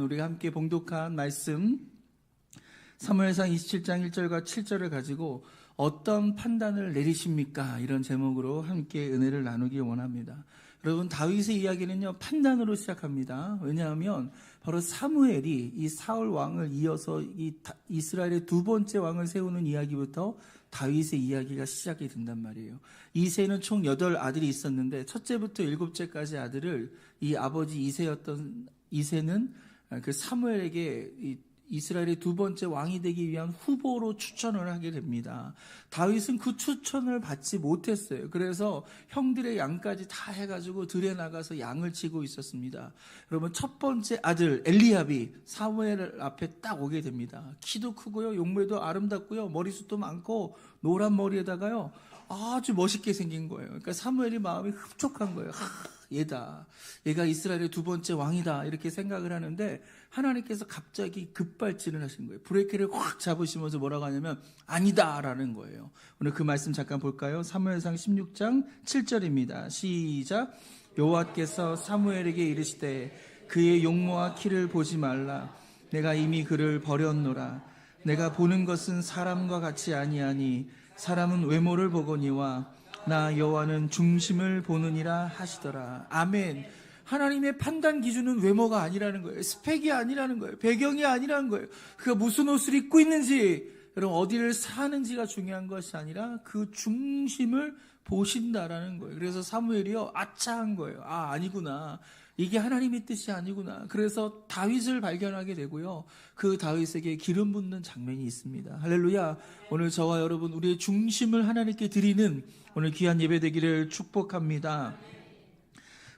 우리가 함께 봉독한 말씀 사무엘상 27장 1절과 7절을 가지고 어떤 판단을 내리십니까? 이런 제목으로 함께 은혜를 나누기 원합니다. 여러분, 다윗의 이야기는요 판단으로 시작합니다. 왜냐하면 바로 사무엘이 이 사울 왕을 이어서 이 이스라엘의 두 번째 왕을 세우는 이야기부터 다윗의 이야기가 시작이 된단 말이에요. 이새는 총 8아들이 있었는데 첫째부터 7째까지 아들을 이 아버지 이새는 그 사무엘에게 이스라엘의 두 번째 왕이 되기 위한 후보로 추천을 하게 됩니다. 다윗은 그 추천을 받지 못했어요. 그래서 형들의 양까지 다 해가지고 들에 나가서 양을 치고 있었습니다. 여러분, 첫 번째 아들 엘리압이 사무엘 앞에 딱 오게 됩니다. 키도 크고요, 용모도 아름답고요, 머리숱도 많고 노란 머리에다가요 아주 멋있게 생긴 거예요. 그러니까 사무엘이 마음이 흡족한 거예요. 얘다. 얘가 이스라엘의 두 번째 왕이다. 이렇게 생각을 하는데 하나님께서 갑자기 급발진을 하신 거예요. 브레이크를 확 잡으시면서 뭐라고 하냐면 아니다라는 거예요. 오늘 그 말씀 잠깐 볼까요? 사무엘상 16장 7절입니다. 시작. 여호와께서 사무엘에게 이르시되 그의 용모와 키를 보지 말라. 내가 이미 그를 버렸노라. 내가 보는 것은 사람과 같이 아니하니 사람은 외모를 보거니와 나 여호와는 중심을 보느니라 하시더라. 아멘. 하나님의 판단 기준은 외모가 아니라는 거예요. 스펙이 아니라는 거예요. 배경이 아니라는 거예요. 그가 무슨 옷을 입고 있는지, 여러분 어디를 사는지가 중요한 것이 아니라 그 중심을 보신다라는 거예요. 그래서 사무엘이요 아차한 거예요. 아니구나. 이게 하나님의 뜻이 아니구나. 그래서 다윗을 발견하게 되고요. 그 다윗에게 기름 붓는 장면이 있습니다. 할렐루야. 오늘 저와 여러분 우리의 중심을 하나님께 드리는 오늘 귀한 예배 되기를 축복합니다.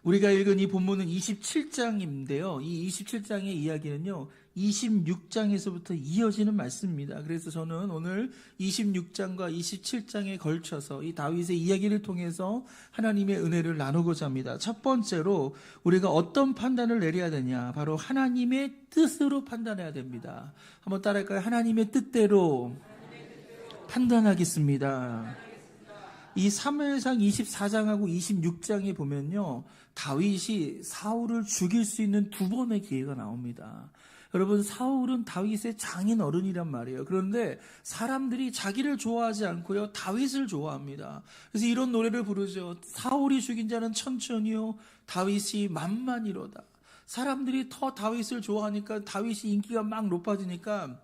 우리가 읽은 이 본문은 27장인데요. 이 27장의 이야기는요 26장에서부터 이어지는 말씀입니다. 그래서 저는 오늘 26장과 27장에 걸쳐서 이 다윗의 이야기를 통해서 하나님의 은혜를 나누고자 합니다. 첫 번째로 우리가 어떤 판단을 내려야 되냐, 바로 하나님의 뜻으로 판단해야 됩니다. 한번 따라할까요? 하나님의 뜻대로 판단하겠습니다. 이 사무엘상 24장하고 26장에 보면요 다윗이 사울을 죽일 수 있는 두 번의 기회가 나옵니다. 여러분, 사울은 다윗의 장인 어른이란 말이에요. 그런데 사람들이 자기를 좋아하지 않고요 다윗을 좋아합니다. 그래서 이런 노래를 부르죠. 사울이 죽인 자는 천천히요 다윗이 만만이로다. 사람들이 더 다윗을 좋아하니까 다윗이 인기가 막 높아지니까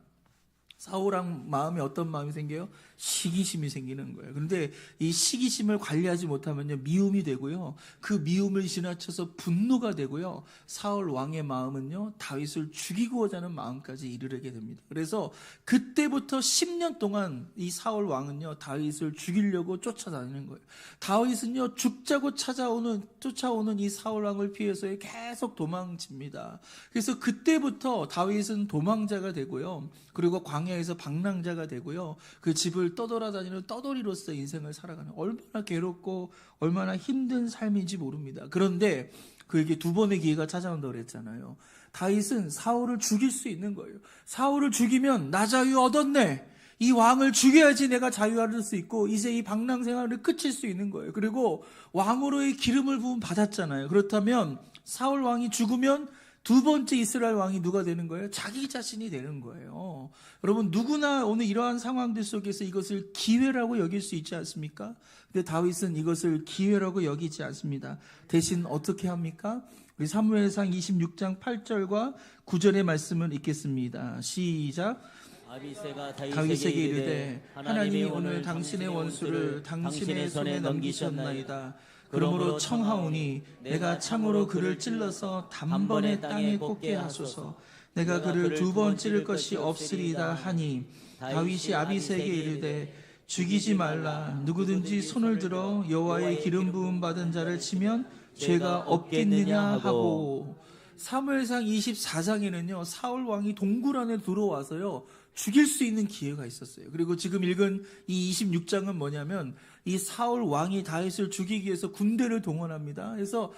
사울왕 마음에 어떤 마음이 생겨요? 시기심이 생기는 거예요. 그런데 이 시기심을 관리하지 못하면요 미움이 되고요, 그 미움을 지나쳐서 분노가 되고요, 사울 왕의 마음은요 다윗을 죽이고자 하는 마음까지 이르게 됩니다. 그래서 그때부터 10년 동안 이 사울 왕은요 다윗을 죽이려고 쫓아다니는 거예요. 다윗은요 죽자고 쫓아오는 이 사울 왕을 피해서 계속 도망칩니다. 그래서 그때부터 다윗은 도망자가 되고요, 그리고 광야에서 방랑자가 되고요, 그 집을 떠돌아다니는 떠돌이로서 인생을 살아가는, 얼마나 괴롭고 얼마나 힘든 삶인지 모릅니다. 그런데 그에게 두 번의 기회가 찾아온다고 그랬잖아요. 다윗은 사울을 죽일 수 있는 거예요. 사울을 죽이면 나 자유 얻었네. 이 왕을 죽여야지 내가 자유 얻을 수 있고 이제 이 방랑 생활을 끝일 수 있는 거예요. 그리고 왕으로의 기름을 부음 받았잖아요. 그렇다면 사울 왕이 죽으면 두 번째 이스라엘 왕이 누가 되는 거예요? 자기 자신이 되는 거예요. 여러분, 누구나 오늘 이러한 상황들 속에서 이것을 기회라고 여길 수 있지 않습니까? 근데 다윗은 이것을 기회라고 여기지 않습니다. 대신 어떻게 합니까? 우리 사무엘상 26장 8절과 9절의 말씀을 읽겠습니다. 시작. 아비새가 다윗에게 이르되 하나님이 오늘 당신의 원수를 당신의 손에 넘기셨나이다. 그러므로 청하오니 내가 참으로 그를 찔러서 단번에 땅에 꽂게 하소서. 내가 그를 두 번 찌를 것이 없으리이다 하니 다윗이 아비새에게 이르되 죽이지 말라. 누구든지 손을 들어 여호와의 기름 부음 받은 자를 치면 죄가 없겠느냐 하고. 사무엘상 24장에는요 사울 왕이 동굴 안에 들어와서요 죽일 수 있는 기회가 있었어요. 그리고 지금 읽은 이 26장은 뭐냐면 이 사울 왕이 다윗을 죽이기 위해서 군대를 동원합니다. 그래서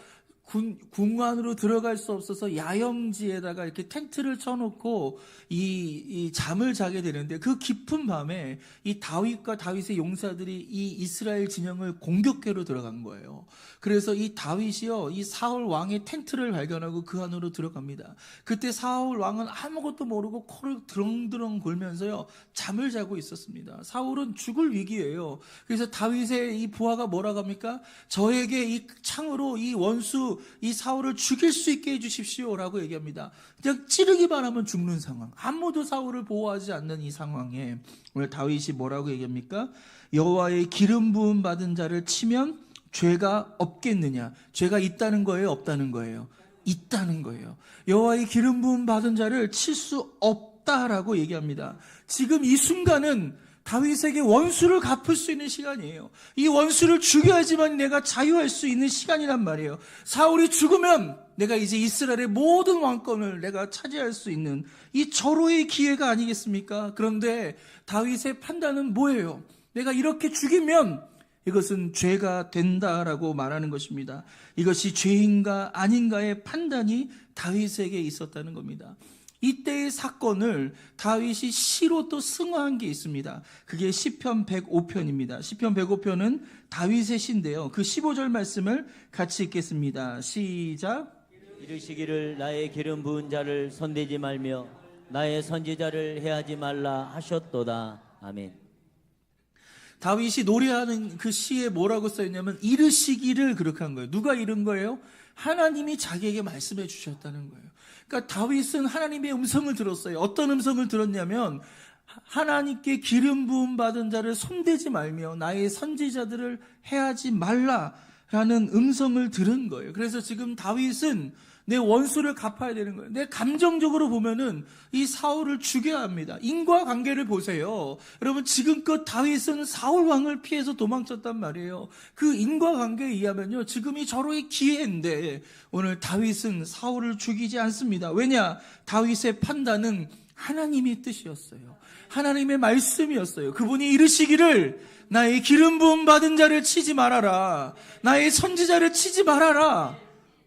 궁 안으로 들어갈 수 없어서 야영지에다가 이렇게 텐트를 쳐놓고 이 잠을 자게 되는데, 그 깊은 밤에 이 다윗과 다윗의 용사들이 이 이스라엘 진영을 공격하러 들어간 거예요. 그래서 이 다윗이요, 이 사울 왕의 텐트를 발견하고 그 안으로 들어갑니다. 그때 사울 왕은 아무것도 모르고 코를 드렁드렁 골면서요 잠을 자고 있었습니다. 사울은 죽을 위기예요. 그래서 다윗의 이 부하가 뭐라고 합니까? 저에게 이 창으로 이 원수 이 사울을 죽일 수 있게 해주십시오라고 얘기합니다. 그냥 찌르기만 하면 죽는 상황, 아무도 사울을 보호하지 않는 이 상황에 오늘 다윗이 뭐라고 얘기합니까? 여호와의 기름 부음 받은 자를 치면 죄가 없겠느냐? 죄가 있다는 거예요, 없다는 거예요? 있다는 거예요. 여호와의 기름 부음 받은 자를 칠 수 없다라고 얘기합니다. 지금 이 순간은 다윗에게 원수를 갚을 수 있는 시간이에요. 이 원수를 죽여야지만 내가 자유할 수 있는 시간이란 말이에요. 사울이 죽으면 내가 이제 이스라엘의 모든 왕권을 내가 차지할 수 있는 이 절호의 기회가 아니겠습니까? 그런데 다윗의 판단은 뭐예요? 내가 이렇게 죽이면 이것은 죄가 된다라고 말하는 것입니다. 이것이 죄인가 아닌가의 판단이 다윗에게 있었다는 겁니다. 이때의 사건을 다윗이 시로 또 승화한 게 있습니다. 그게 시편 105편입니다. 시편 105편은 다윗의 시인데요. 그 15절 말씀을 같이 읽겠습니다. 시작. 이르시기를 나의 기름 부은 자를 손대지 말며 나의 선지자를 해하지 말라 하셨도다. 아멘. 다윗이 노래하는 그 시에 뭐라고 써있냐면 이르시기를 그렇게 한 거예요. 누가 이른 거예요? 하나님이 자기에게 말씀해 주셨다는 거예요. 그러니까 다윗은 하나님의 음성을 들었어요. 어떤 음성을 들었냐면 하나님께 기름 부음 받은 자를 손대지 말며 나의 선지자들을 해하지 말라라는 음성을 들은 거예요. 그래서 지금 다윗은 내 원수를 갚아야 되는 거예요. 내 감정적으로 보면은 이 사울을 죽여야 합니다. 인과관계를 보세요. 여러분, 지금껏 다윗은 사울 왕을 피해서 도망쳤단 말이에요. 그 인과관계에 의하면요, 지금이 절호의 기회인데 오늘 다윗은 사울을 죽이지 않습니다. 왜냐? 다윗의 판단은 하나님의 뜻이었어요. 하나님의 말씀이었어요. 그분이 이르시기를 나의 기름 부음 받은 자를 치지 말아라. 나의 선지자를 치지 말아라.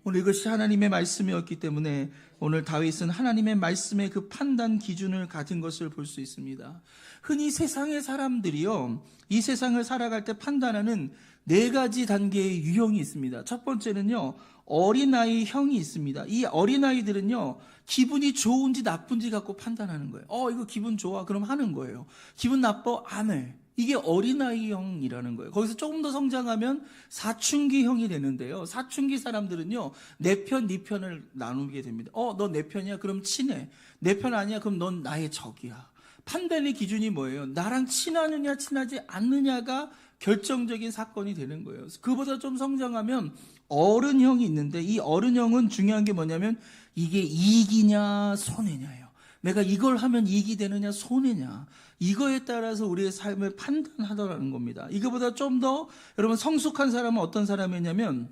오늘 이것이 하나님의 말씀이었기 때문에 오늘 다윗은 하나님의 말씀의 그 판단 기준을 가진 것을 볼 수 있습니다. 흔히 세상의 사람들이요, 이 세상을 살아갈 때 판단하는 4가지 단계의 유형이 있습니다. 첫 번째는요, 어린아이형이 있습니다. 이 어린아이들은요, 기분이 좋은지 나쁜지 갖고 판단하는 거예요. 이거 기분 좋아, 그럼 하는 거예요. 기분 나빠, 안 해. 이게 어린아이형이라는 거예요. 거기서 조금 더 성장하면 사춘기형이 되는데요. 사춘기 사람들은요, 내 편, 네 편을 나누게 됩니다. 너 내 편이야? 그럼 친해. 내 편 아니야? 그럼 넌 나의 적이야. 판단의 기준이 뭐예요? 나랑 친하느냐, 친하지 않느냐가 결정적인 사건이 되는 거예요. 그보다 좀 성장하면 어른형이 있는데, 이 어른형은 중요한 게 뭐냐면 이게 이익이냐, 손해냐예요. 내가 이걸 하면 이익이 되느냐, 손해냐. 이거에 따라서 우리의 삶을 판단하더라는 겁니다. 이거보다 좀 더 여러분 성숙한 사람은 어떤 사람이냐면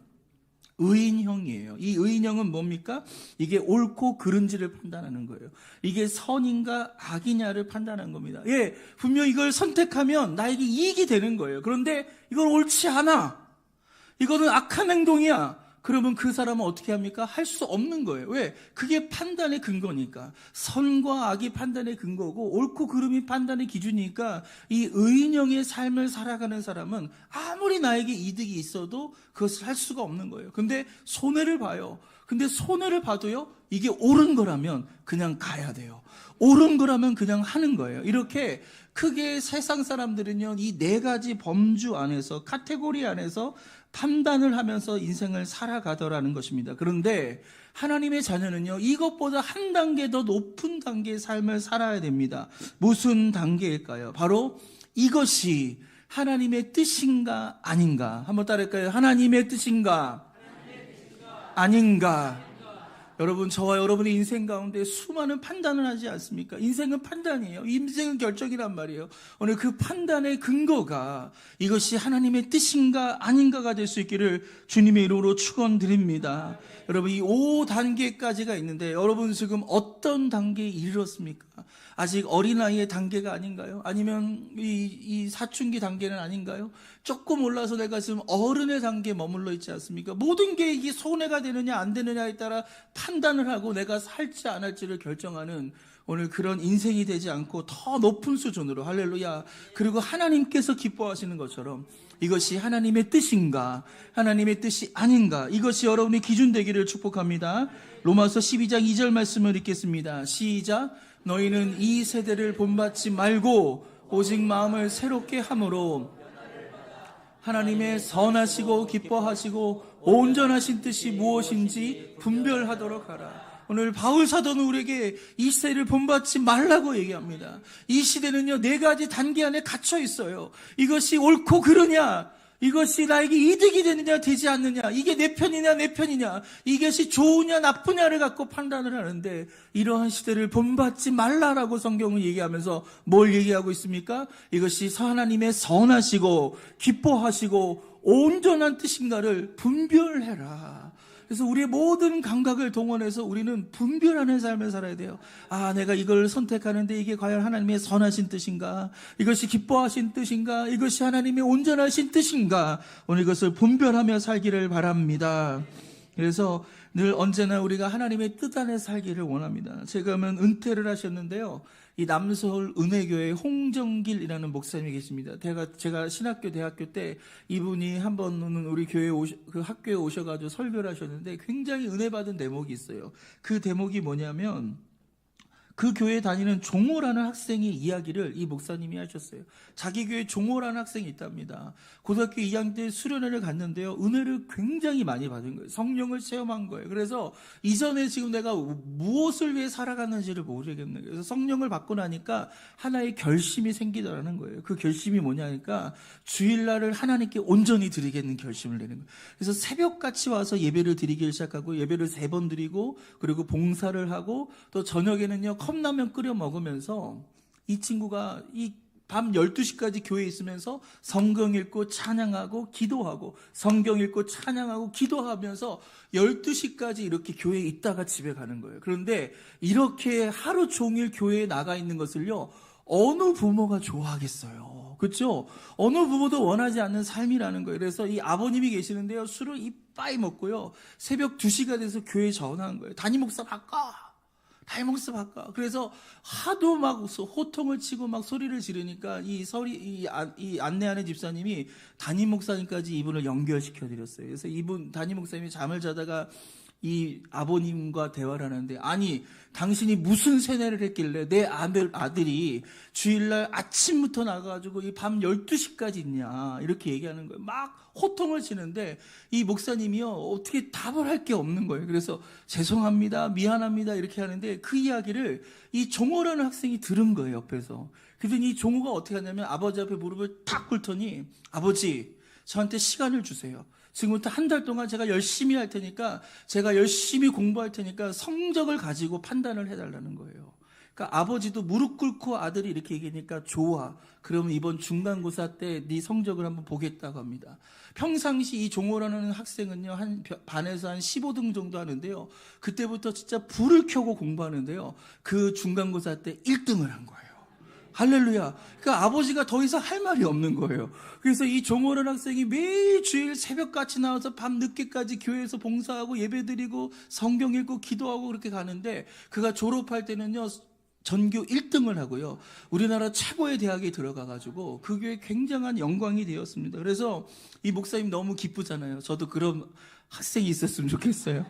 의인형이에요. 이 의인형은 뭡니까? 이게 옳고 그른지를 판단하는 거예요. 이게 선인가 악이냐를 판단하는 겁니다. 분명 이걸 선택하면 나에게 이익이 되는 거예요. 그런데 이건 옳지 않아. 이거는 악한 행동이야. 그러면 그 사람은 어떻게 합니까? 할 수 없는 거예요. 왜? 그게 판단의 근거니까. 선과 악이 판단의 근거고 옳고 그름이 판단의 기준이니까 이 의인형의 삶을 살아가는 사람은 아무리 나에게 이득이 있어도 그것을 할 수가 없는 거예요. 근데 손해를 봐요. 근데 손해를 봐도요, 이게 옳은 거라면 그냥 가야 돼요. 옳은 거라면 그냥 하는 거예요. 이렇게 크게 세상 사람들은요, 이 4가지 범주 안에서, 카테고리 안에서 판단을 하면서 인생을 살아가더라는 것입니다. 그런데 하나님의 자녀는요, 이것보다 한 단계 더 높은 단계의 삶을 살아야 됩니다. 무슨 단계일까요? 바로 이것이 하나님의 뜻인가 아닌가. 한번 따라할까요? 하나님의 뜻인가 아닌가. 여러분, 저와 여러분의 인생 가운데 수많은 판단을 하지 않습니까? 인생은 판단이에요. 인생은 결정이란 말이에요. 오늘 그 판단의 근거가 이것이 하나님의 뜻인가 아닌가가 될 수 있기를 주님의 이름으로 축원드립니다. 여러분, 이 5단계까지가 있는데 여러분 지금 어떤 단계에 이르렀습니까? 아직 어린아이의 단계가 아닌가요? 아니면 이 사춘기 단계는 아닌가요? 조금 올라서 내가 지금 어른의 단계에 머물러 있지 않습니까? 모든 게 이게 손해가 되느냐 안 되느냐에 따라 판단을 하고 내가 살지 안 할지를 결정하는 오늘 그런 인생이 되지 않고 더 높은 수준으로, 할렐루야, 그리고 하나님께서 기뻐하시는 것처럼 이것이 하나님의 뜻인가 하나님의 뜻이 아닌가, 이것이 여러분의 기준 되기를 축복합니다. 로마서 12장 2절 말씀을 읽겠습니다. 시작. 너희는 이 세대를 본받지 말고 오직 마음을 새롭게 함으로 하나님의 선하시고 기뻐하시고 온전하신 뜻이 무엇인지 분별하도록 하라. 오늘 바울 사도는 우리에게 이 시대를 본받지 말라고 얘기합니다. 이 시대는요, 네 가지 단계 안에 갇혀 있어요. 이것이 옳고 그르냐, 이것이 나에게 이득이 되느냐 되지 않느냐, 이게 내 편이냐 내 편이냐, 이것이 좋으냐 나쁘냐를 갖고 판단을 하는데, 이러한 시대를 본받지 말라라고 성경은 얘기하면서 뭘 얘기하고 있습니까? 이것이 하나님의 선하시고 기뻐하시고 온전한 뜻인가를 분별해라. 그래서 우리의 모든 감각을 동원해서 우리는 분별하는 삶을 살아야 돼요. 아, 내가 이걸 선택하는데 이게 과연 하나님의 선하신 뜻인가? 이것이 기뻐하신 뜻인가? 이것이 하나님의 온전하신 뜻인가? 오늘 이것을 분별하며 살기를 바랍니다. 그래서 늘 언제나 우리가 하나님의 뜻 안에 살기를 원합니다. 지금은 은퇴를 하셨는데요, 이 남서울 은혜교회 홍정길이라는 목사님이 계십니다. 제가 신학교 대학교 때 이분이 한 번은 우리 교회 그 학교에 오셔가지고 설교를 하셨는데 굉장히 은혜 받은 대목이 있어요. 그 대목이 뭐냐면, 그 교회에 다니는 종호라는 학생의 이야기를 이 목사님이 하셨어요. 자기 교회에 종호라는 학생이 있답니다. 고등학교 2학년 때 수련회를 갔는데요, 은혜를 굉장히 많이 받은 거예요. 성령을 체험한 거예요. 그래서 이전에 지금 내가 무엇을 위해 살아가는지를 모르겠는 거예요. 그래서 성령을 받고 나니까 하나의 결심이 생기더라는 거예요. 그 결심이 뭐냐니까 주일날을 하나님께 온전히 드리겠는 결심을 내는 거예요. 그래서 새벽같이 와서 예배를 드리기 시작하고, 예배를 3번 드리고, 그리고 봉사를 하고, 또 저녁에는요 컵라면 끓여 먹으면서 이 친구가 이 밤 12시까지 교회에 있으면서 성경 읽고 찬양하고 기도하고, 성경 읽고 찬양하고 기도하면서 12시까지 이렇게 교회에 있다가 집에 가는 거예요. 그런데 이렇게 하루 종일 교회에 나가 있는 것을요, 어느 부모가 좋아하겠어요? 그렇죠? 어느 부모도 원하지 않는 삶이라는 거예요. 그래서 이 아버님이 계시는데요, 술을 이빠이 먹고요, 새벽 2시가 돼서 교회에 전화한 거예요. 담임 목사 바꿔! 담임 목사 바꿔! 그래서 하도 막 호통을 치고 막 소리를 지르니까 이 안내하는 집사님이 담임 목사님까지 이분을 연결시켜 드렸어요. 그래서 이분 담임 목사님이 잠을 자다가 이 아버님과 대화를 하는데, 아니 당신이 무슨 세뇌를 했길래 내 아들이 주일날 아침부터 나가가지고 이 밤 12시까지 있냐, 이렇게 얘기하는 거예요. 막 호통을 치는데 이 목사님이요 어떻게 답을 할 게 없는 거예요. 그래서 죄송합니다, 미안합니다 이렇게 하는데, 그 이야기를 이 종호라는 학생이 들은 거예요, 옆에서. 그랬더니 이 종호가 어떻게 하냐면 아버지 앞에 무릎을 탁 꿇더니, 아버지 저한테 시간을 주세요. 지금부터 한 달 동안 제가 열심히 할 테니까, 제가 열심히 공부할 테니까 성적을 가지고 판단을 해달라는 거예요. 그러니까 아버지도 무릎 꿇고 아들이 이렇게 얘기하니까, 좋아, 그러면 이번 중간고사 때 네 성적을 한번 보겠다고 합니다. 평상시 이 종호라는 학생은요 한 반에서 한 15등 정도 하는데요, 그때부터 진짜 불을 켜고 공부하는데요, 그 중간고사 때 1등을 한 거예요. 할렐루야. 그러니까 아버지가 더 이상 할 말이 없는 거예요. 그래서 이 종호라는 학생이 매일 주일 새벽같이 나와서 밤 늦게까지 교회에서 봉사하고 예배드리고 성경 읽고 기도하고 그렇게 가는데, 그가 졸업할 때는요 전교 1등을 하고요, 우리나라 최고의 대학에 들어가가지고 그 교회에 굉장한 영광이 되었습니다. 그래서 이 목사님 너무 기쁘잖아요. 저도 그런 학생이 있었으면 좋겠어요.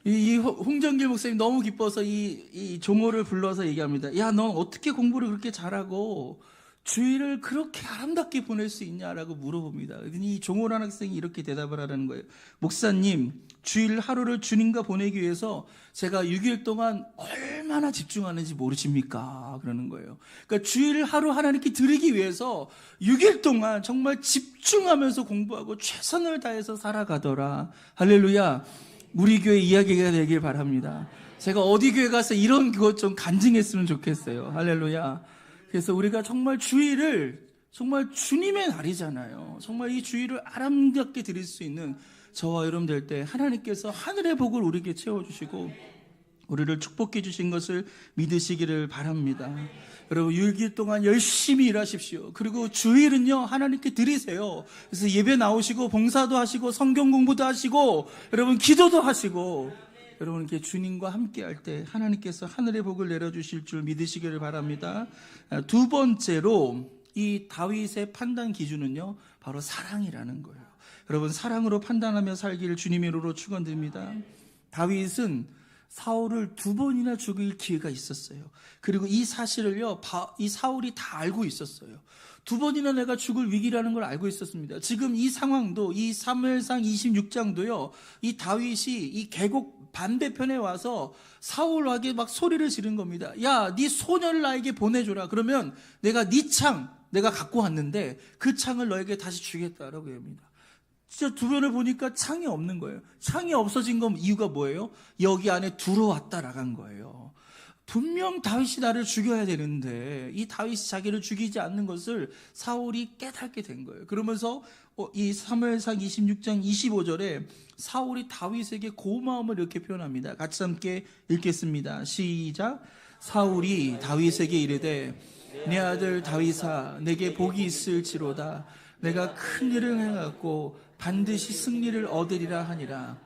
이 홍정길 목사님 너무 기뻐서 이 종호를 불러서 얘기합니다. 야, 너 어떻게 공부를 그렇게 잘하고 주일을 그렇게 아름답게 보낼 수 있냐라고 물어봅니다. 이 종호라는 학생이 이렇게 대답을 하라는 거예요. 목사님, 주일 하루를 주님과 보내기 위해서 제가 6일 동안 얼마나 집중하는지 모르십니까? 그러는 거예요. 그러니까 주일 하루 하나님께 드리기 위해서 6일 동안 정말 집중하면서 공부하고 최선을 다해서 살아가더라. 할렐루야. 우리 교회 이야기가 되길 바랍니다. 제가 어디 교회 가서 이런 것 좀 간증했으면 좋겠어요. 할렐루야. 그래서 우리가 정말 주일을 정말 주님의 날이잖아요. 정말 이 주일을 아름답게 드릴 수 있는 저와 여러분 될 때 하나님께서 하늘의 복을 우리에게 채워주시고 우리를 축복해 주신 것을 믿으시기를 바랍니다. 여러분 6일 동안 열심히 일하십시오. 그리고 주일은요 하나님께 드리세요. 그래서 예배 나오시고 봉사도 하시고 성경 공부도 하시고 여러분 기도도 하시고 여러분 이렇게 주님과 함께 할 때 하나님께서 하늘의 복을 내려주실 줄 믿으시기를 바랍니다. 두 번째로 이 다윗의 판단 기준은요 바로 사랑이라는 거예요. 여러분 사랑으로 판단하며 살기를 주님의 이름으로 축원드립니다. 다윗은 사울을 2번이나 죽일 기회가 있었어요. 그리고 이 사실을요 이 사울이 다 알고 있었어요. 2번이나 내가 죽을 위기라는 걸 알고 있었습니다. 지금 이 상황도 이 사무엘상 26장도요 이 다윗이 이 계곡 반대편에 와서 사울에게 막 소리를 지른 겁니다. 야, 네 소녀를 나에게 보내줘라. 그러면 내가 네 창 내가 갖고 왔는데 그 창을 너에게 다시 주겠다라고 합니다. 진짜 주변을 보니까 창이 없는 거예요. 창이 없어진 건 이유가 뭐예요? 여기 안에 들어왔다 나간 거예요. 분명 다윗이 나를 죽여야 되는데 이 다윗이 자기를 죽이지 않는 것을 사울이 깨닫게 된 거예요. 그러면서 이 사무엘상 26장 25절에 사울이 다윗에게 고마움을 이렇게 표현합니다. 같이 함께 읽겠습니다. 시작. 사울이 다윗에게 이르되 내 아들 다윗아 내게 복이 있을지로다. 내가 큰 일을 행하고 반드시 승리를 얻으리라 하니라.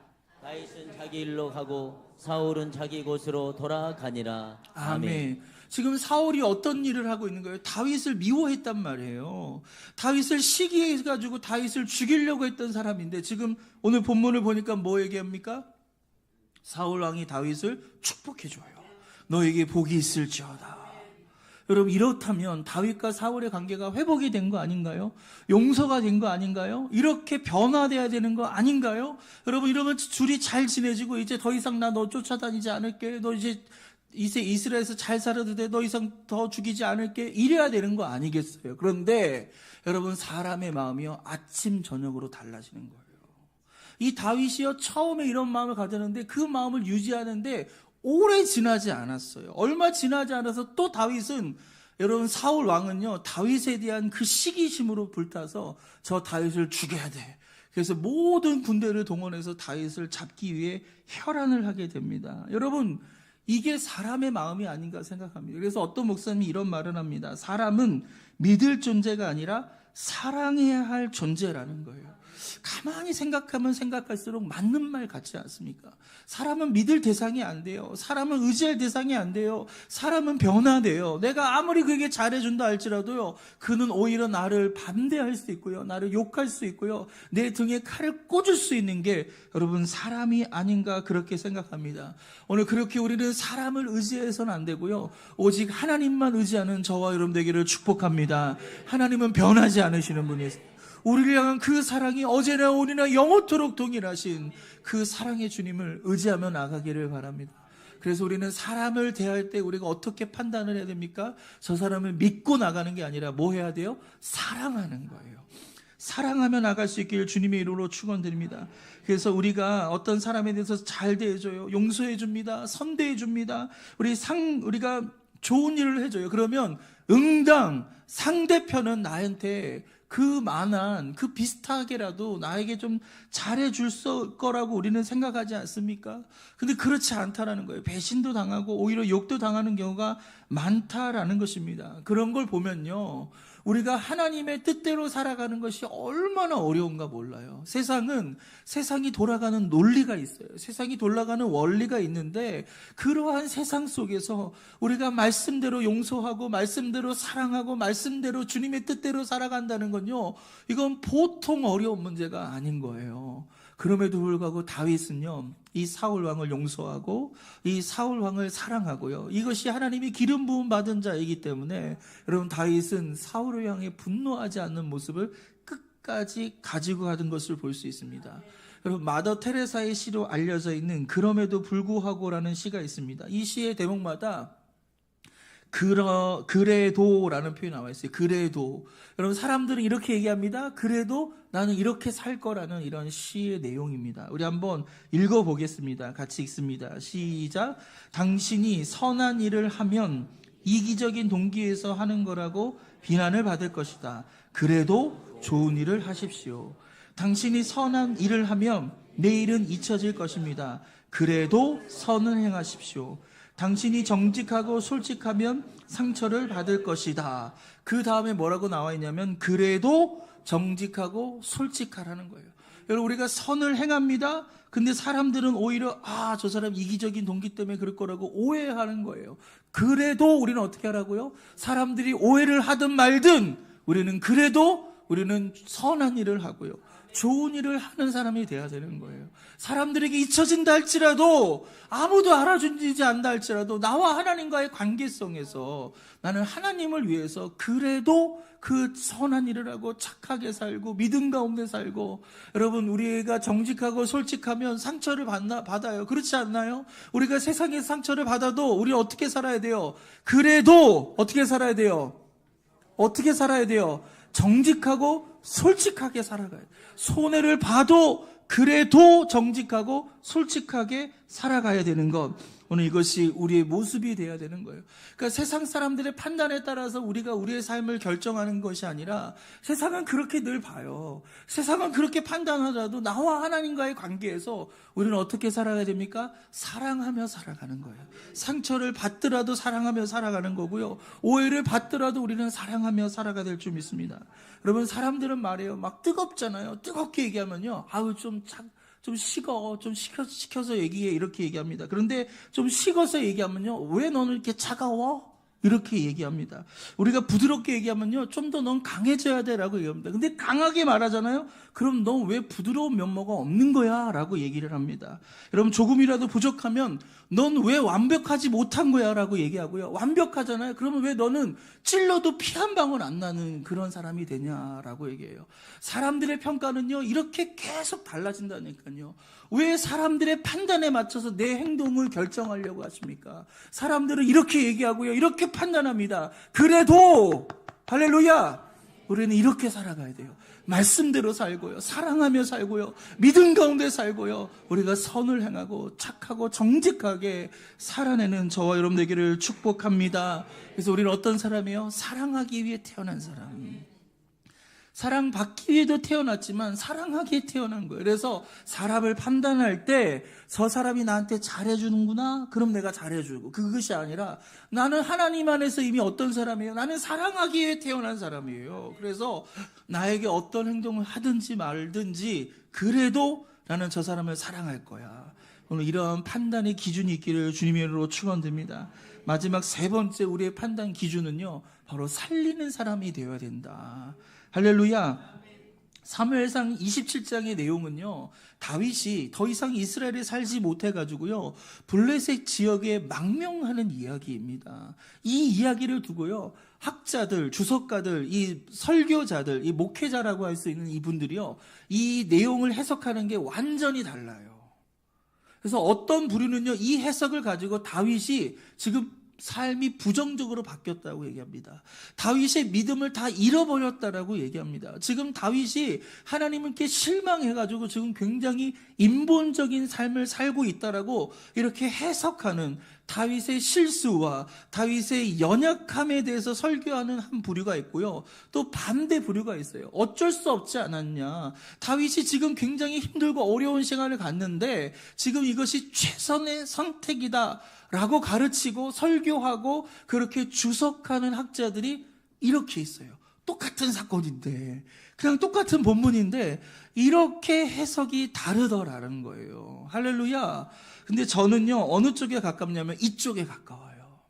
다윗은 자기 일로 가고 사울은 자기 곳으로 돌아가니라. 아멘. 지금 사울이 어떤 일을 하고 있는 거예요? 다윗을 미워했단 말이에요. 다윗을 시기해가지고 다윗을 죽이려고 했던 사람인데 지금 오늘 본문을 보니까 뭐 얘기합니까? 사울 왕이 다윗을 축복해줘요. 너에게 복이 있을지어다. 여러분 이렇다면 다윗과 사울의 관계가 회복이 된 거 아닌가요? 용서가 된 거 아닌가요? 이렇게 변화돼야 되는 거 아닌가요? 여러분 이러면 둘이 잘 지내지고 이제 더 이상 나 너 쫓아다니지 않을게. 너 이제 이스라엘에서 잘 살아도 돼. 너 이상 더 죽이지 않을게. 이래야 되는 거 아니겠어요? 그런데 여러분 사람의 마음이요 아침 저녁으로 달라지는 거예요. 이 다윗이요 처음에 이런 마음을 가졌는데 그 마음을 유지하는데 오래 지나지 않았어요. 얼마 지나지 않아서 또 다윗은 여러분 사울 왕은요 다윗에 대한 그 시기심으로 불타서 저 다윗을 죽여야 돼. 그래서 모든 군대를 동원해서 다윗을 잡기 위해 혈안을 하게 됩니다. 여러분 이게 사람의 마음이 아닌가 생각합니다. 그래서 어떤 목사님이 이런 말을 합니다. 사람은 믿을 존재가 아니라 사랑해야 할 존재라는 거예요. 가만히 생각하면 생각할수록 맞는 말 같지 않습니까? 사람은 믿을 대상이 안 돼요. 사람은 의지할 대상이 안 돼요. 사람은 변화돼요. 내가 아무리 그에게 잘해준다 할지라도요 그는 오히려 나를 반대할 수 있고요 나를 욕할 수 있고요 내 등에 칼을 꽂을 수 있는 게 여러분 사람이 아닌가 그렇게 생각합니다. 오늘 그렇게 우리는 사람을 의지해서는 안 되고요 오직 하나님만 의지하는 저와 여러분 되기를 축복합니다. 하나님은 변하지 않으시는 분이세요. 우리를 향한 그 사랑이 어제나 오늘이나 영원토록 동일하신 그 사랑의 주님을 의지하며 나가기를 바랍니다. 그래서 우리는 사람을 대할 때 우리가 어떻게 판단을 해야 됩니까? 저 사람을 믿고 나가는 게 아니라 뭐 해야 돼요? 사랑하는 거예요. 사랑하며 나갈 수 있기를 주님의 이름으로 축원드립니다. 그래서 우리가 어떤 사람에 대해서 잘 대해줘요. 용서해 줍니다. 선대해 줍니다. 우리가 좋은 일을 해줘요. 그러면 응당 상대편은 나한테 그 비슷하게라도 나에게 좀 잘해줄 거라고 우리는 생각하지 않습니까? 근데 그렇지 않다라는 거예요. 배신도 당하고 오히려 욕도 당하는 경우가 많다라는 것입니다. 그런 걸 보면요 우리가 하나님의 뜻대로 살아가는 것이 얼마나 어려운가 몰라요. 세상이 돌아가는 논리가 있어요. 세상이 돌아가는 원리가 있는데 그러한 세상 속에서 우리가 말씀대로 용서하고 말씀대로 사랑하고 말씀대로 주님의 뜻대로 살아간다는 건요 이건 보통 어려운 문제가 아닌 거예요. 그럼에도 불구하고 다윗은요 이 사울 왕을 용서하고 이 사울 왕을 사랑하고요 이것이 하나님이 기름 부음 받은 자이기 때문에 여러분 다윗은 사울을 향해 분노하지 않는 모습을 끝까지 가지고 가는 것을 볼 수 있습니다. 여러분 마더 테레사의 시로 알려져 있는 그럼에도 불구하고라는 시가 있습니다. 이 시의 대목마다 그래도라는 표현이 나와 있어요. 그래도. 여러분, 사람들은 이렇게 얘기합니다. 그래도 나는 이렇게 살 거라는 이런 시의 내용입니다. 우리 한번 읽어보겠습니다. 같이 읽습니다. 시작. 당신이 선한 일을 하면 이기적인 동기에서 하는 거라고 비난을 받을 것이다. 그래도 좋은 일을 하십시오. 당신이 선한 일을 하면 내일은 잊혀질 것입니다. 그래도 선을 행하십시오. 당신이 정직하고 솔직하면 상처를 받을 것이다. 그 다음에 뭐라고 나와 있냐면 그래도 정직하고 솔직하라는 거예요. 여러분, 우리가 선을 행합니다. 근데 사람들은 오히려 저 사람 이기적인 동기 때문에 그럴 거라고 오해하는 거예요. 그래도 우리는 어떻게 하라고요? 사람들이 오해를 하든 말든 우리는 선한 일을 하고요. 좋은 일을 하는 사람이 돼야 되는 거예요. 사람들에게 잊혀진다 할지라도, 아무도 알아주지 않는다 할지라도 나와 하나님과의 관계성에서 나는 하나님을 위해서 그래도 그 선한 일을 하고 착하게 살고 믿음 가운데 살고. 여러분, 우리가 정직하고 솔직하면 상처를 받아요. 그렇지 않나요? 우리가 세상에서 상처를 받아도 우리 어떻게 살아야 돼요? 그래도 어떻게 살아야 돼요? 어떻게 살아야 돼요? 정직하고 솔직하게 살아가야 돼요. 손해를 봐도 그래도 정직하고 솔직하게 살아가야 되는 것. 오늘 이것이 우리의 모습이 되어야 되는 거예요. 그러니까 세상 사람들의 판단에 따라서 우리가 우리의 삶을 결정하는 것이 아니라, 세상은 그렇게 늘 봐요. 세상은 그렇게 판단하더라도 나와 하나님과의 관계에서 우리는 어떻게 살아가야 됩니까? 사랑하며 살아가는 거예요. 상처를 받더라도 사랑하며 살아가는 거고요. 오해를 받더라도 우리는 사랑하며 살아가야 될 줄 믿습니다. 여러분, 사람들은 말해요. 막 뜨겁잖아요. 뜨겁게 얘기하면요, 좀 식혀서 얘기해, 이렇게 얘기합니다. 그런데 좀 식어서 얘기하면요, 왜 너는 이렇게 차가워? 이렇게 얘기합니다. 우리가 부드럽게 얘기하면요, 좀 더 넌 강해져야 돼 라고 얘기합니다. 근데 강하게 말하잖아요. 그럼 너 왜 부드러운 면모가 없는 거야? 라고 얘기를 합니다. 여러분, 조금이라도 부족하면 넌 왜 완벽하지 못한 거야? 라고 얘기하고요. 완벽하잖아요. 그러면 왜 너는 찔러도 피 한 방울 안 나는 그런 사람이 되냐라고 얘기해요. 사람들의 평가는요, 이렇게 계속 달라진다니까요. 왜 사람들의 판단에 맞춰서 내 행동을 결정하려고 하십니까? 사람들은 이렇게 얘기하고요, 이렇게 판단합니다. 그래도 할렐루야, 우리는 이렇게 살아가야 돼요. 말씀대로 살고요, 사랑하며 살고요, 믿음 가운데 살고요, 우리가 선을 행하고 착하고 정직하게 살아내는 저와 여러분 되기를 축복합니다. 그래서 우리는 어떤 사람이에요? 사랑하기 위해 태어난 사람. 사랑받기 위해도 태어났지만 사랑하기에 태어난 거예요. 그래서 사람을 판단할 때 저 사람이 나한테 잘해주는구나, 그럼 내가 잘해주고, 그것이 아니라 나는 하나님 안에서 이미 어떤 사람이에요? 나는 사랑하기 위해 태어난 사람이에요. 그래서 나에게 어떤 행동을 하든지 말든지 그래도 나는 저 사람을 사랑할 거야. 오늘 이런 판단의 기준이 있기를 주님의 이름으로 축원드립니다. 마지막 세 번째 우리의 판단 기준은요, 바로 살리는 사람이 되어야 된다. 할렐루야. 사무엘상 27장의 내용은요, 다윗이 더 이상 이스라엘에 살지 못해가지고요, 블레셋 지역에 망명하는 이야기입니다. 이 이야기를 두고요, 학자들, 주석가들, 이 설교자들, 이 목회자라고 할 수 있는 이분들이요, 이 내용을 해석하는 게 완전히 달라요. 그래서 어떤 부류는요, 이 해석을 가지고 다윗이 지금 삶이 부정적으로 바뀌었다고 얘기합니다. 다윗의 믿음을 다 잃어버렸다라고 얘기합니다. 지금 다윗이 하나님께 실망해가지고 지금 굉장히 인본적인 삶을 살고 있다라고 이렇게 해석하는, 다윗의 실수와 다윗의 연약함에 대해서 설교하는 한 부류가 있고요, 또 반대 부류가 있어요. 어쩔 수 없지 않았냐, 다윗이 지금 굉장히 힘들고 어려운 시간을 갔는데 지금 이것이 최선의 선택이다 라고 가르치고 설교하고 그렇게 주석하는 학자들이 이렇게 있어요. 똑같은 사건인데, 그냥 똑같은 본문인데 이렇게 해석이 다르더라는 거예요. 할렐루야. 근데 저는요, 어느 쪽에 가깝냐면 이쪽에 가까워요.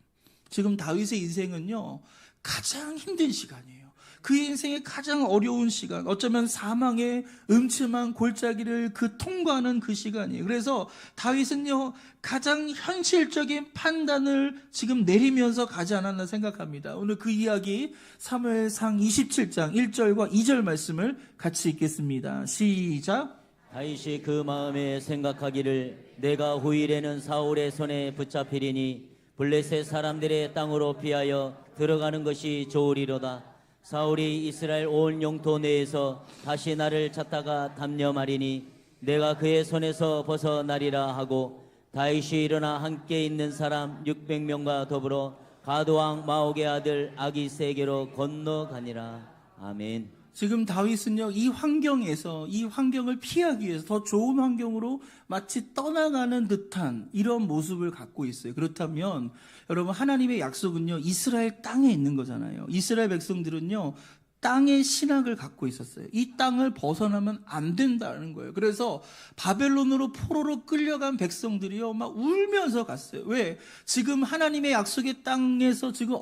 지금 다윗의 인생은요, 가장 힘든 시간이에요. 그 인생의 가장 어려운 시간, 어쩌면 사망의 음침한 골짜기를 통과하는 그 시간이에요. 그래서 다윗은요, 가장 현실적인 판단을 지금 내리면서 가지 않았나 생각합니다. 오늘 그 이야기 사무엘상 27장 1절과 2절 말씀을 같이 읽겠습니다. 시작. 다윗이 그 마음에 생각하기를 내가 후일에는 사울의 손에 붙잡히리니 블레셋 사람들의 땅으로 피하여 들어가는 것이 좋으리로다. 사울이 이스라엘 온 영토 내에서 다시 나를 찾다가 담념하리니 내가 그의 손에서 벗어나리라 하고, 다윗이 일어나 함께 있는 사람 600명과 더불어 가드왕 마옥의 아들 아기스에게로 건너가니라. 아멘. 지금 다윗은요, 이 환경에서, 이 환경을 피하기 위해서 더 좋은 환경으로 마치 떠나가는 듯한 이런 모습을 갖고 있어요. 그렇다면 여러분, 하나님의 약속은요, 이스라엘 땅에 있는 거잖아요. 이스라엘 백성들은요, 땅의 신학을 갖고 있었어요. 이 땅을 벗어나면 안 된다는 거예요. 그래서 바벨론으로 포로로 끌려간 백성들이요, 막 울면서 갔어요. 왜? 지금 하나님의 약속의 땅에서 지금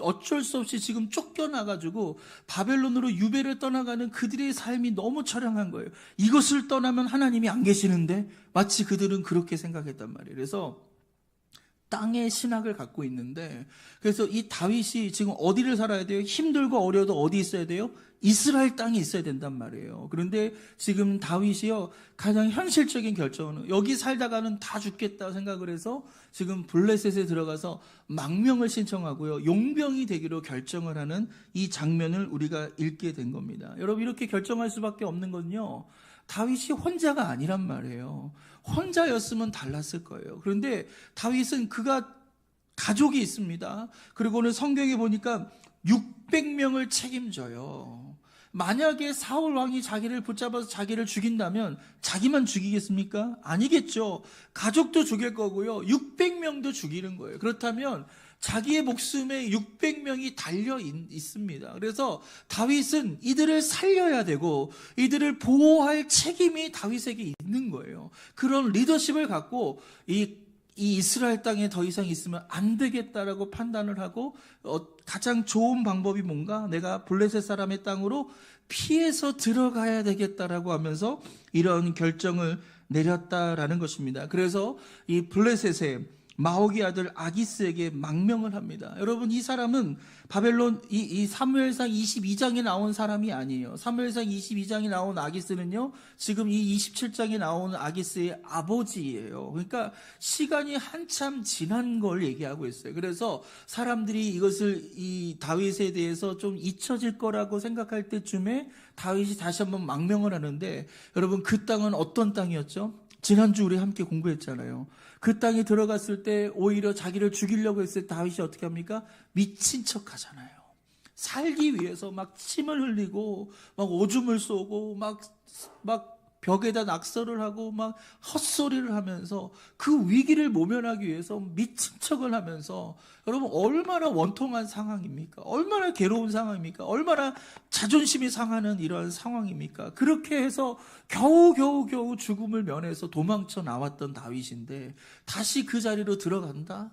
어쩔 수 없이 지금 쫓겨나가지고 바벨론으로 유배를 떠나가는 그들의 삶이 너무 처량한 거예요. 이것을 떠나면 하나님이 안 계시는데, 마치 그들은 그렇게 생각했단 말이에요. 그래서 땅의 신학을 갖고 있는데, 그래서 이 다윗이 지금 어디를 살아야 돼요? 힘들고 어려도 어디 있어야 돼요? 이스라엘 땅에 있어야 된단 말이에요. 그런데 지금 다윗이요, 가장 현실적인 결정은 여기 살다가는 다 죽겠다 생각을 해서 지금 블레셋에 들어가서 망명을 신청하고요, 용병이 되기로 결정을 하는 이 장면을 우리가 읽게 된 겁니다. 여러분, 이렇게 결정할 수밖에 없는 건요, 다윗이 혼자가 아니란 말이에요. 혼자였으면 달랐을 거예요. 그런데 다윗은 그가 가족이 있습니다. 그리고 오늘 성경에 보니까 600명을 책임져요. 만약에 사울 왕이 자기를 붙잡아서 자기를 죽인다면 자기만 죽이겠습니까? 아니겠죠. 가족도 죽일 거고요, 600명도 죽이는 거예요. 그렇다면 자기의 목숨에 600명이 달려 있습니다. 그래서 다윗은 이들을 살려야 되고 이들을 보호할 책임이 다윗에게 있는 거예요. 그런 리더십을 갖고 이 이스라엘 땅에 더 이상 있으면 안 되겠다라고 판단을 하고, 가장 좋은 방법이 뭔가, 내가 블레셋 사람의 땅으로 피해서 들어가야 되겠다라고 하면서 이런 결정을 내렸다라는 것입니다. 그래서 이 블레셋의 마옥의 아들 아기스에게 망명을 합니다. 여러분, 이 사람은 바벨론 이 사무엘상 22장에 나온 사람이 아니에요. 사무엘상 22장에 나온 아기스는요, 지금 이 27장에 나온 아기스의 아버지예요. 그러니까 시간이 한참 지난 걸 얘기하고 있어요. 그래서 사람들이 이것을, 이 다윗에 대해서 좀 잊혀질 거라고 생각할 때쯤에 다윗이 다시 한번 망명을 하는데, 여러분, 그 땅은 어떤 땅이었죠? 지난주 우리 함께 공부했잖아요. 그 땅에 들어갔을 때 오히려 자기를 죽이려고 했을 때 다윗이 어떻게 합니까? 미친 척 하잖아요. 살기 위해서 막 침을 흘리고 막 오줌을 쏘고 막 벽에다 낙서를 하고 막 헛소리를 하면서 그 위기를 모면하기 위해서 미친 척을 하면서, 여러분, 얼마나 원통한 상황입니까? 얼마나 괴로운 상황입니까? 얼마나 자존심이 상하는 이러한 상황입니까? 그렇게 해서 겨우 죽음을 면해서 도망쳐 나왔던 다윗인데 다시 그 자리로 들어간다?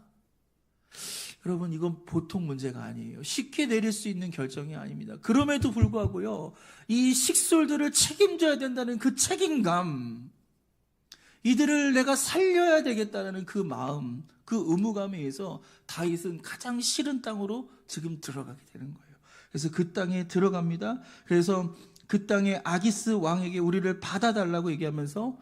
여러분, 이건 보통 문제가 아니에요. 쉽게 내릴 수 있는 결정이 아닙니다. 그럼에도 불구하고요, 이 식솔들을 책임져야 된다는 그 책임감, 이들을 내가 살려야 되겠다는 그 마음, 그 의무감에 의해서 다윗은 가장 싫은 땅으로 지금 들어가게 되는 거예요. 그래서 그 땅에 들어갑니다. 그래서 그 땅에 아기스 왕에게 우리를 받아달라고 얘기하면서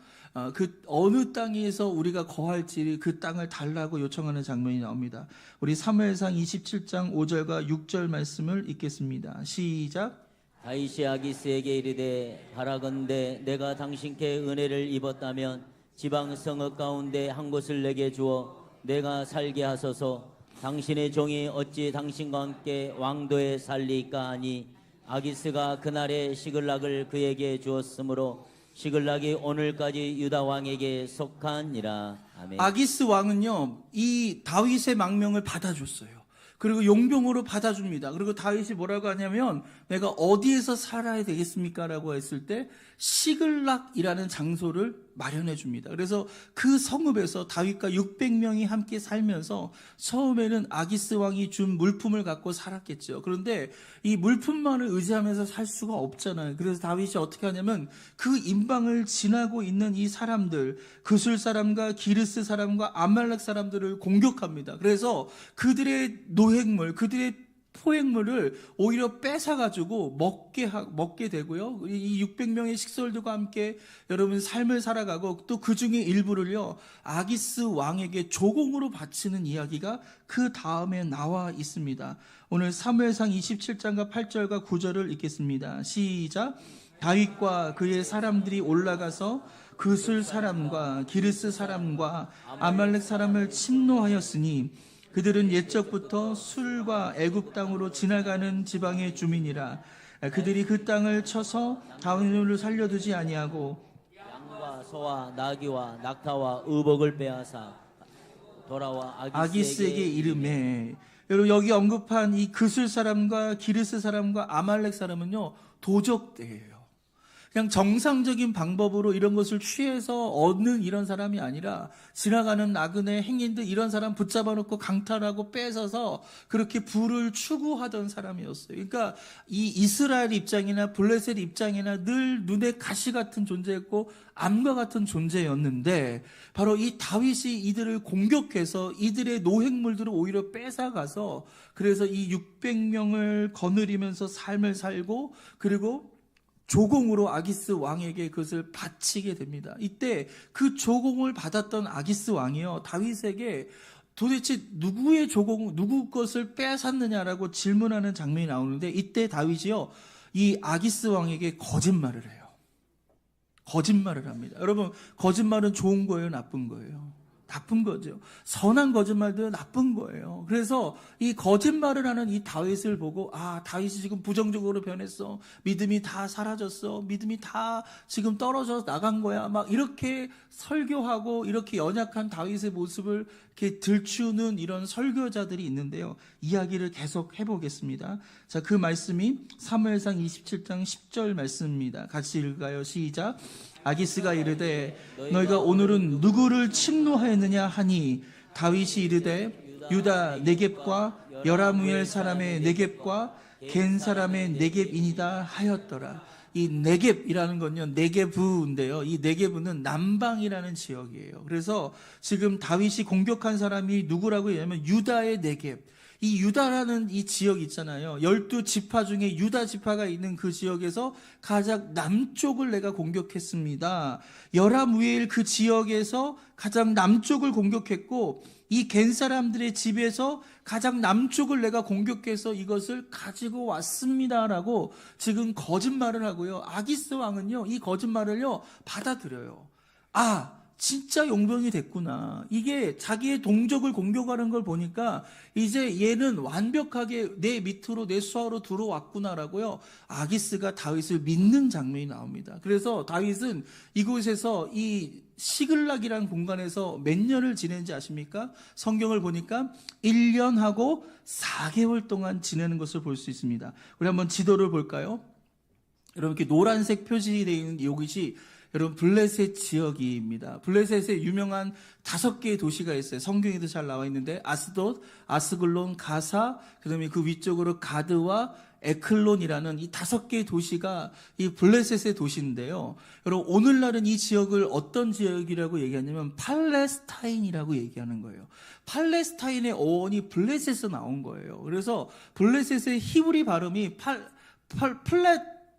그 어느 땅에서 우리가 거할지 그 땅을 달라고 요청하는 장면이 나옵니다. 우리 사무엘상 27장 5절과 6절 말씀을 읽겠습니다. 시작. 다윗이 아기스에게 이르되, 바라건대 내가 당신께 은혜를 입었다면 지방 성읍 가운데 한 곳을 내게 주어 내가 살게 하소서. 당신의 종이 어찌 당신과 함께 왕도에 살리까 하니, 아기스가 그날에 시글락을 그에게 주었으므로 시글락이 오늘까지 유다 왕에게 속하니라. 아멘. 아기스 왕은요, 이 다윗의 망명을 받아줬어요. 그리고 용병으로 받아줍니다. 그리고 다윗이 뭐라고 하냐면, 내가 어디에서 살아야 되겠습니까? 라고 했을 때 시글락이라는 장소를 마련해 줍니다. 그래서 그 성읍에서 다윗과 600명이 함께 살면서 처음에는 아기스 왕이 준 물품을 갖고 살았겠죠. 그런데 이 물품만을 의지하면서 살 수가 없잖아요. 그래서 다윗이 어떻게 하냐면 그 인방을 지나고 있는 이 사람들, 그술 사람과 기르스 사람과 아말렉 사람들을 공격합니다. 그래서 그들의 노획물, 그들의 포획물을 오히려 뺏어가지고 먹게 되고요. 이 600명의 식솔들과 함께 여러분 삶을 살아가고 또 그 중에 일부를요, 아기스 왕에게 조공으로 바치는 이야기가 그 다음에 나와 있습니다. 오늘 사무엘상 27장과 8절과 9절을 읽겠습니다. 시작. 다윗과 그의 사람들이 올라가서 그술 사람과 기르스 사람과 아말렉 사람을 침노하였으니 그들은 옛적부터 술과 애굽 땅으로 지나가는 지방의 주민이라. 그들이 그 땅을 쳐서 다윗을 살려두지 아니하고 양과 소와 나귀와 낙타와 의복을 빼앗아 돌아와 아기스에게 이름해. 여러분 여기 언급한 이 그술 사람과 기르스 사람과 아말렉 사람은요, 도적대예요. 그냥 정상적인 방법으로 이런 것을 취해서 얻는 이런 사람이 아니라 지나가는 나그네 행인들 이런 사람 붙잡아 놓고 강탈하고 뺏어서 그렇게 부를 추구하던 사람이었어요. 그러니까 이 이스라엘 입장이나 블레셋 입장이나 늘 눈에 가시 같은 존재였고 암과 같은 존재였는데, 바로 이 다윗이 이들을 공격해서 이들의 노획물들을 오히려 뺏어가서 그래서 이 600명을 거느리면서 삶을 살고 그리고 조공으로 아기스 왕에게 그것을 바치게 됩니다. 이때 그 조공을 받았던 아기스 왕이요, 다윗에게 도대체 누구 것을 빼앗았느냐라고 질문하는 장면이 나오는데, 이때 다윗이요, 이 아기스 왕에게 거짓말을 해요. 거짓말을 합니다. 여러분, 거짓말은 좋은 거예요, 나쁜 거예요? 나쁜 거죠. 선한 거짓말도 나쁜 거예요. 그래서 이 거짓말을 하는 이 다윗을 보고, 아, 다윗이 지금 부정적으로 변했어. 믿음이 다 사라졌어. 믿음이 다 지금 떨어져 나간 거야. 막 이렇게 설교하고 이렇게 연약한 다윗의 모습을 이렇게 들추는 이런 설교자들이 있는데요. 이야기를 계속 해보겠습니다. 자, 그 말씀이 사무엘상 27장 10절 말씀입니다. 같이 읽어요. 시작. 아기스가 이르되 너희가 오늘은 누구를 침노하였느냐 하니 다윗이 이르되 유다 네겝과 여라무엘 사람의 네겝과 겐 사람의 네겝이니이다 하였더라. 이 네겝이라는 건요, 네게부인데요. 이 네게부는 남방이라는 지역이에요. 그래서 지금 다윗이 공격한 사람이 누구라고 얘기하면 유다의 네겝. 이 유다라는 이 지역 있잖아요. 12지파 중에 유다 지파가 있는 그 지역에서 가장 남쪽을 내가 공격했습니다. 여라무엘 그 지역에서 가장 남쪽을 공격했고, 이 겐 사람들의 집에서 가장 남쪽을 내가 공격해서 이것을 가지고 왔습니다라고 지금 거짓말을 하고요. 아기스 왕은요, 이 거짓말을요, 받아들여요. 아, 진짜 용병이 됐구나. 이게 자기의 동족을 공격하는 걸 보니까 이제 얘는 완벽하게 내 밑으로 내 수하로 들어왔구나라고요. 아기스가 다윗을 믿는 장면이 나옵니다. 그래서 다윗은 이곳에서 이 시글락이라는 공간에서 몇 년을 지낸지 아십니까? 성경을 보니까 1년하고 4개월 동안 지내는 것을 볼 수 있습니다. 우리 한번 지도를 볼까요? 여러분, 이렇게 노란색 표시되어 있는 이곳이 여러분 블레셋 지역입니다. 블레셋에 유명한 5개의 도시가 있어요. 성경에도 잘 나와 있는데 아스돗, 아스글론, 가사, 그다음에 그 위쪽으로 가드와 에클론이라는 이 5개의 도시가 이 블레셋의 도시인데요. 여러분 오늘날은 이 지역을 어떤 지역이라고 얘기하냐면 팔레스타인이라고 얘기하는 거예요. 팔레스타인의 어원이 블레셋에서 나온 거예요. 그래서 블레셋의 히브리 발음이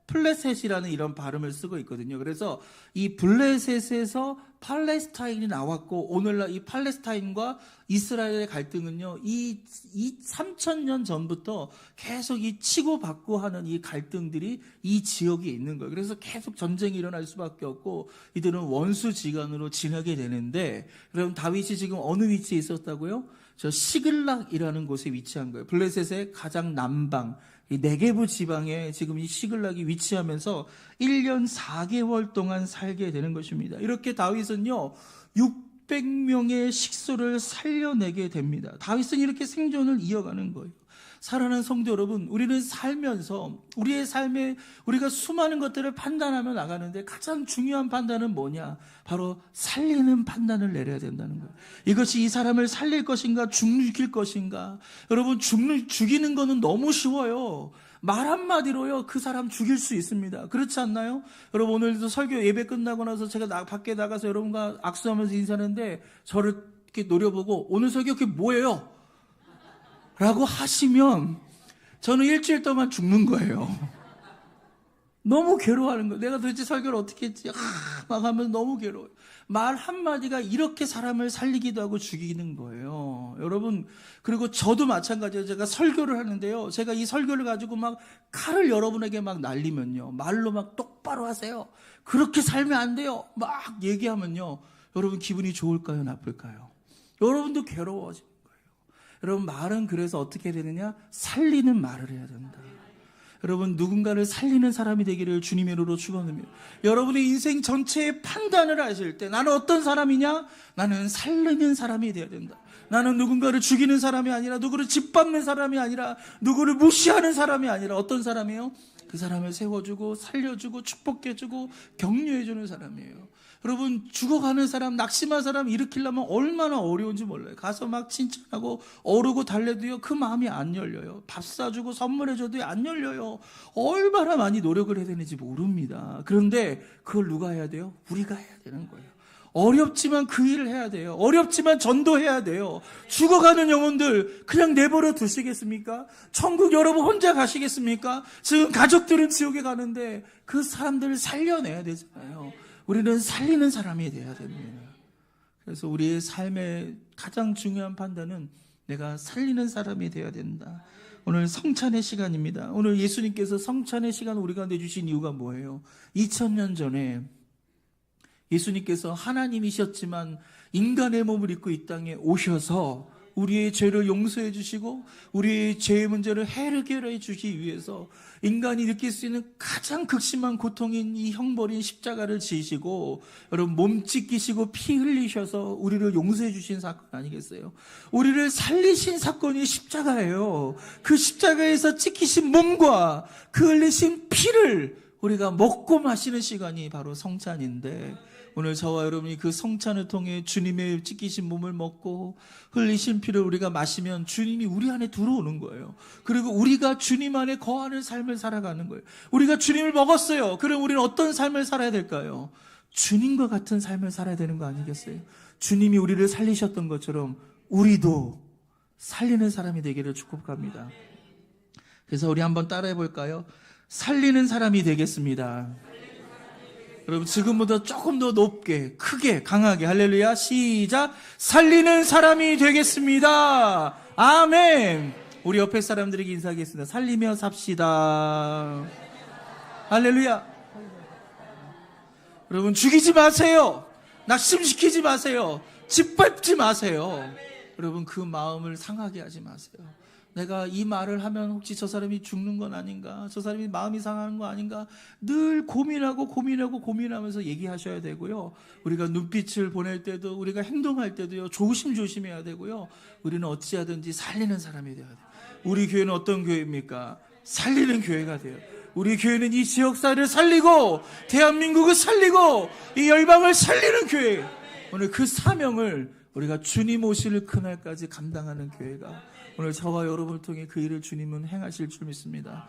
플레셋이라는 이런 발음을 쓰고 있거든요. 그래서 이 블레셋에서 팔레스타인이 나왔고, 오늘날 이 팔레스타인과 이스라엘의 갈등은요, 이 3000년 전부터 계속 이 치고받고 하는 이 갈등들이 이 지역에 있는 거예요. 그래서 계속 전쟁이 일어날 수밖에 없고, 이들은 원수지간으로 지나게 되는데, 그럼 다윗이 지금 어느 위치에 있었다고요? 저 시글락이라는 곳에 위치한 거예요. 블레셋의 가장 남방, 이 네게부 지방에 지금 이 시글락이 위치하면서 1년 4개월 동안 살게 되는 것입니다. 이렇게 다윗은요, 600명의 식소를 살려내게 됩니다. 다윗은 이렇게 생존을 이어가는 거예요. 사랑하는 성도 여러분, 우리는 살면서 우리의 삶에 우리가 수많은 것들을 판단하며 나가는데 가장 중요한 판단은 뭐냐? 바로 살리는 판단을 내려야 된다는 거예요. 이것이 이 사람을 살릴 것인가 죽일 것인가? 여러분, 죽이는 거는 너무 쉬워요. 말 한마디로요, 그 사람 죽일 수 있습니다. 그렇지 않나요? 여러분, 오늘도 설교 예배 끝나고 나서 제가 밖에 나가서 여러분과 악수하면서 인사하는데 저를 이렇게 노려보고 오늘 설교 그게 뭐예요? 라고 하시면 저는 일주일 동안 죽는 거예요. 너무 괴로워하는 거예요. 내가 도대체 설교를 어떻게 했지? 막 하면 너무 괴로워요. 말 한마디가 이렇게 사람을 살리기도 하고 죽이는 거예요. 여러분, 그리고 저도 마찬가지예요. 제가 설교를 하는데요. 제가 이 설교를 가지고 막 칼을 여러분에게 막 날리면요. 말로 막 똑바로 하세요. 그렇게 살면 안 돼요. 막 얘기하면요. 여러분 기분이 좋을까요? 나쁠까요? 여러분도 괴로워지는 거예요. 여러분 말은 그래서 어떻게 되느냐? 살리는 말을 해야 된다. 여러분 누군가를 살리는 사람이 되기를 주님의 이름으로 축원합니다. 여러분의 인생 전체의 판단을 하실 때 나는 어떤 사람이냐? 나는 살리는 사람이 되어야 된다. 나는 누군가를 죽이는 사람이 아니라 누구를 짓밟는 사람이 아니라 누구를 무시하는 사람이 아니라 어떤 사람이에요? 그 사람을 세워주고 살려주고 축복해주고 격려해주는 사람이에요. 여러분 죽어가는 사람, 낙심한 사람 일으키려면 얼마나 어려운지 몰라요. 가서 막 칭찬하고 어르고 달래도요 그 마음이 안 열려요. 밥 사주고 선물해줘도 안 열려요. 얼마나 많이 노력을 해야 되는지 모릅니다. 그런데 그걸 누가 해야 돼요? 우리가 해야 되는 거예요. 어렵지만 그 일을 해야 돼요. 어렵지만 전도해야 돼요. 죽어가는 영혼들 그냥 내버려 두시겠습니까? 천국 여러분 혼자 가시겠습니까? 지금 가족들은 지옥에 가는데 그 사람들을 살려내야 되잖아요. 우리는 살리는 사람이 돼야 됩니다. 그래서 우리의 삶의 가장 중요한 판단은 내가 살리는 사람이 돼야 된다. 오늘 성찬의 시간입니다. 오늘 예수님께서 성찬의 시간을 우리 가운데 주신 이유가 뭐예요? 2000년 전에 예수님께서 하나님이셨지만 인간의 몸을 입고 이 땅에 오셔서 우리의 죄를 용서해 주시고 우리의 죄의 문제를 해결해 주시기 위해서 인간이 느낄 수 있는 가장 극심한 고통인 이 형벌인 십자가를 지시고 여러분 몸 찢기시고 피 흘리셔서 우리를 용서해 주신 사건 아니겠어요? 우리를 살리신 사건이 십자가예요. 그 십자가에서 찢기신 몸과 그 흘리신 피를 우리가 먹고 마시는 시간이 바로 성찬인데 오늘 저와 여러분이 그 성찬을 통해 주님의 찢기신 몸을 먹고 흘리신 피를 우리가 마시면 주님이 우리 안에 들어오는 거예요. 그리고 우리가 주님 안에 거하는 삶을 살아가는 거예요. 우리가 주님을 먹었어요. 그럼 우리는 어떤 삶을 살아야 될까요? 주님과 같은 삶을 살아야 되는 거 아니겠어요? 주님이 우리를 살리셨던 것처럼 우리도 살리는 사람이 되기를 축복합니다. 그래서 우리 한번 따라해 볼까요? 살리는 사람이 되겠습니다. 여러분 지금보다 조금 더 높게 크게 강하게 할렐루야 시작. 살리는 사람이 되겠습니다. 아멘. 우리 옆에 사람들에게 인사하겠습니다. 살리며 삽시다. 할렐루야. 여러분 죽이지 마세요. 낙심시키지 마세요. 짓밟지 마세요. 여러분 그 마음을 상하게 하지 마세요. 내가 이 말을 하면 혹시 저 사람이 죽는 건 아닌가? 저 사람이 마음이 상하는 거 아닌가? 늘 고민하면서 얘기하셔야 되고요. 우리가 눈빛을 보낼 때도 우리가 행동할 때도요. 조심해야 되고요. 우리는 어찌하든지 살리는 사람이 되어야 돼요. 우리 교회는 어떤 교회입니까? 살리는 교회가 돼요. 우리 교회는 이 지역사회를 살리고 대한민국을 살리고 이 열방을 살리는 교회. 오늘 그 사명을 우리가 주님 오실 그날까지 감당하는 교회가 오늘 저와 여러분을 통해 그 일을 주님은 행하실 줄 믿습니다.